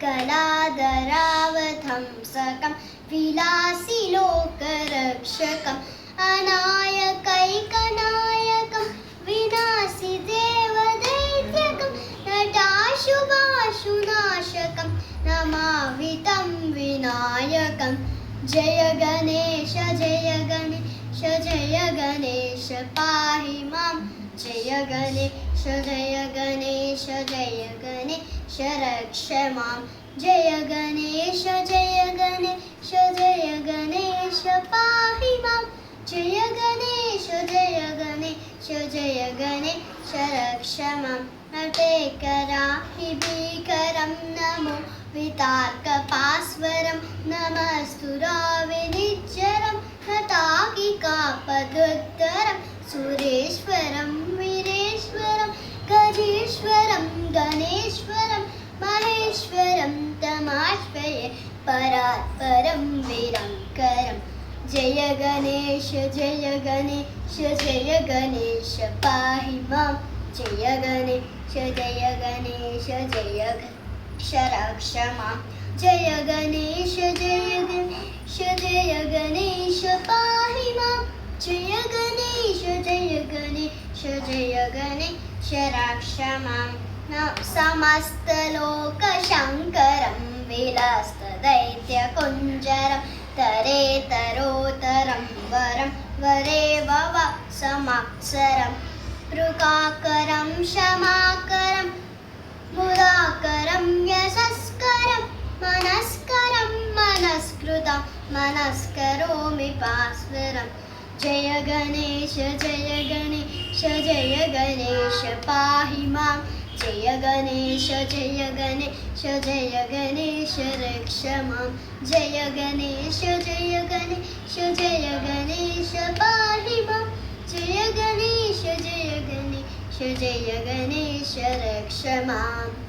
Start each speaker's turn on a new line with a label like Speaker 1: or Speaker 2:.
Speaker 1: कलादरावधंसकं विलासिलोकरक्षकम् अनायकैकनायकं विनाशिदेवदैत्यकं नटाशुभाशुनाशकं नमामि तं विनायकं जय गणेश जय गणेश पाहि मां जय गणेश रक्ष मां जय गणेश पाहि मां जय गणेश रक्ष मां नटे कराहि भीकरं नमो वितार्कपास्वरं नमस्तु राविनिच्चरं नटाकिकापदुत्तरं सुरेश्वरं वीरेश्वरं गजेश्वरं गणेश्वरं महेश्वरं तमाश्रये परात्परं वीरङ्करं जय गणेश पाहि मां जय गणेश रक्ष मां जय गणेश पाहि मां जय गणेश रक्ष मां समस्तलोकशङ्करं विलस्तदैत्यकुञ्जरं तरेतरोतरं वरं वरे भव समाक्षरं मृगाकरं क्षमाकरं मुदाकरं यशस्करं मनस्कृतं मनस्करोमि भास्वरं जय गणेश पाहि मां जय गणेश रक्ष मां जय गणेश पाहि मां जय गणेश रक्ष मां।